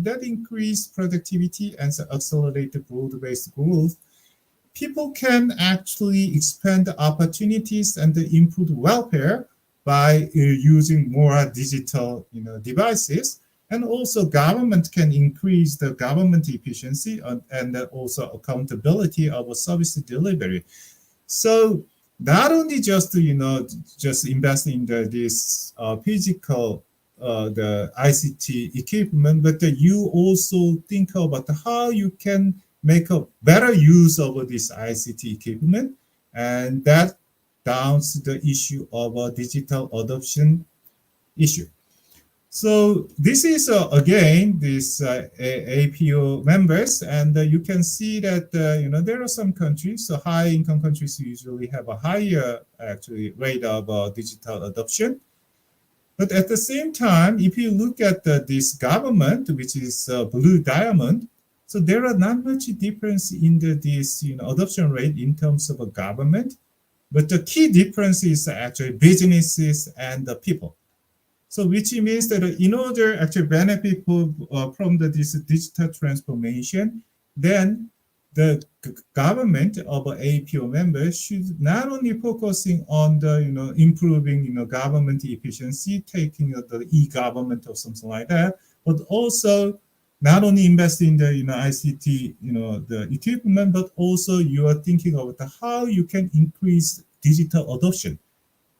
that increase productivity and accelerate the broad-based growth, people can actually expand the opportunities and improve welfare by using more digital devices. And also government can increase the government efficiency and also accountability of service delivery. So not only just just invest in this physical the ICT equipment, but you also think about how you can make a better use of this ICT equipment, and that downs the issue of digital adoption issue. So this is again this APO members, and you can see that there are some countries, so high income countries usually have a higher actually rate of digital adoption. But at the same time, if you look at this government, which is Blue Diamond, so there are not much difference in this adoption rate in terms of a government, but the key difference is actually businesses and the people. So which means that in order to actually benefit from this digital transformation, then the government of APO members should not only focusing on the improving government efficiency, taking the e-government or something like that, but also not only invest in the ICT the equipment, but also you are thinking about how you can increase digital adoption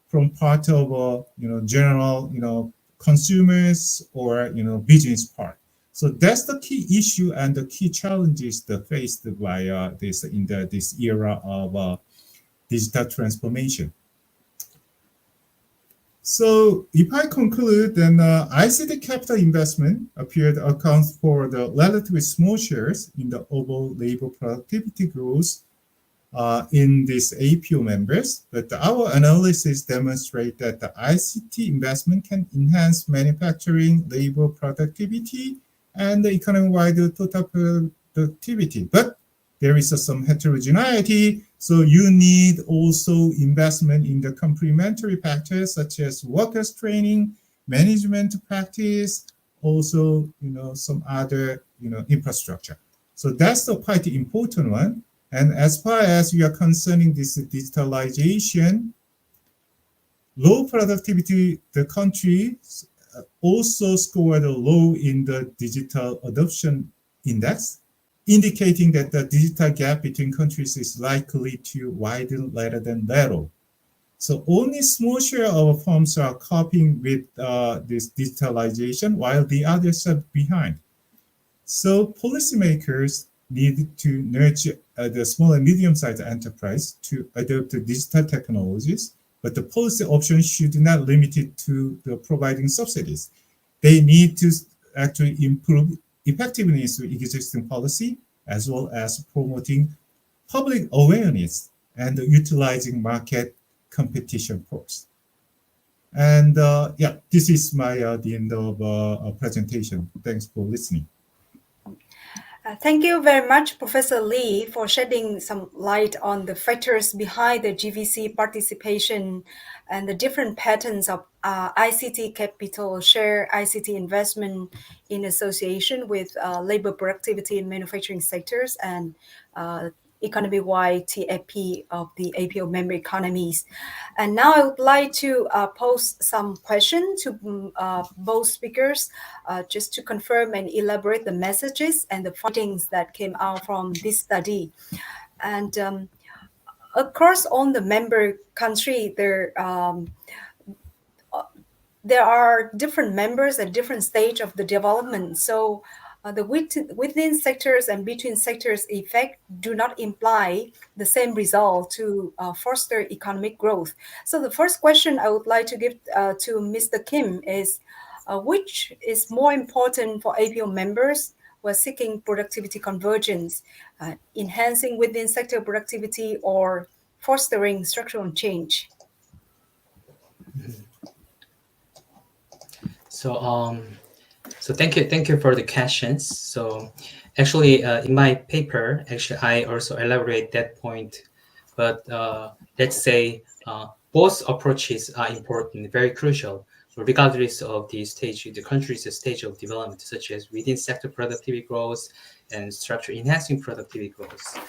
from part of general consumers or business part. So that's the key issue and the key challenges that faced by this in this era of digital transformation. So if I conclude, then ICT capital investment appeared accounts for the relatively small shares in the overall labor productivity growth in these APO members, but our analysis demonstrate that the ICT investment can enhance manufacturing, labor productivity, and the economy-wide total productivity. But there is some heterogeneity, so you need also investment in the complementary factors such as workers training, management practice, also some other infrastructure. So that's the quite important one. And as far as you are concerning this digitalization, low productivity, the countries also scored low in the digital adoption index, indicating that the digital gap between countries is likely to widen rather than narrow. So only small share of firms are coping with this digitalization, while the others are behind. So policymakers need to nurture the small and medium-sized enterprise to adopt the digital technologies, but the policy options should not limit it to the providing subsidies. They need to actually improve effectiveness of existing policy, as well as promoting public awareness and utilizing market competition force. And yeah, this is my the end of presentation. Thanks for listening. Thank you very much, Professor Lee, for shedding some light on the factors behind the GVC participation and the different patterns of ICT capital share, ICT investment in association with labor productivity in manufacturing sectors and economy-wide TFP of the APO member economies. And now I would like to pose some questions to both speakers just to confirm and elaborate the messages and the findings that came out from this study. And across all the member country, there are different members at different stage of the development. So the within sectors and between sectors effect do not imply the same result to foster economic growth. So the first question I would like to give to Mr. Kim is, which is more important for APO members who are seeking productivity convergence, enhancing within sector productivity or fostering structural change? So thank you for the questions. So actually, in my paper, actually I also elaborate that point. But let's say both approaches are important, very crucial. regardless of the country's stage of development, such as within sector productivity growth and structure enhancing productivity growth.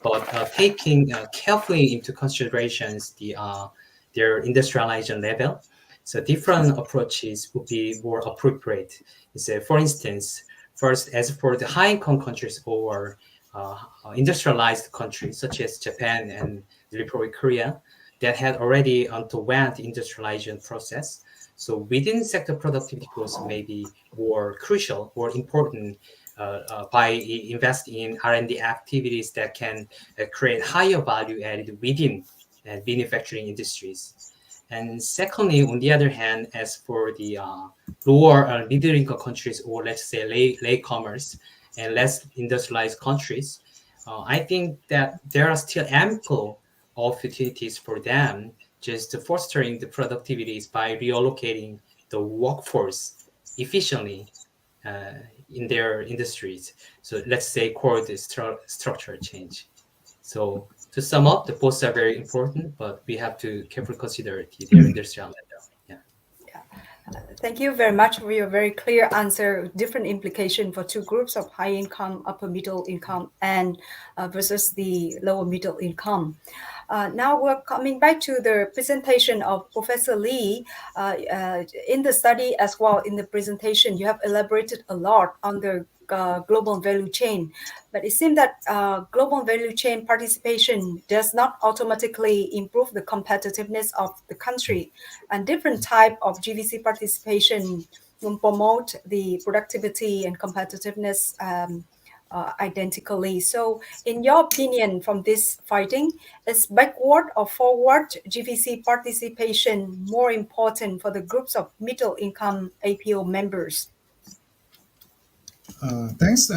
But taking carefully into considerations their industrialization level, so different approaches would be more appropriate. So, for instance, first, as for the high-income countries or industrialized countries such as Japan and the Republic of Korea that had already underwent the industrialization process. So within sector productivity growth may be more crucial or important by investing in R&D activities that can create higher value added within manufacturing industries. And secondly, on the other hand, as for the lower middle income countries, or let's say latecomers and less industrialized countries, I think that there are still ample opportunities for them just fostering the productivities by reallocating the workforce efficiently in their industries. So let's say called the structural change. So to sum up, the both are very important, but we have to carefully consider their industrial level. Yeah. Thank you very much for your very clear answer. Different implication for two groups of high income, upper middle income, and versus the lower middle income. Now we're coming back to the presentation of Professor Lee. In the study as well, in the presentation, you have elaborated a lot on the global value chain, but it seems that global value chain participation does not automatically improve the competitiveness of the country, and different type of GVC participation will promote the productivity and competitiveness identically. So in your opinion, from this finding, is backward or forward GVC participation more important for the groups of middle income APO members? Thanks.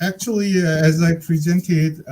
Actually, as I presented,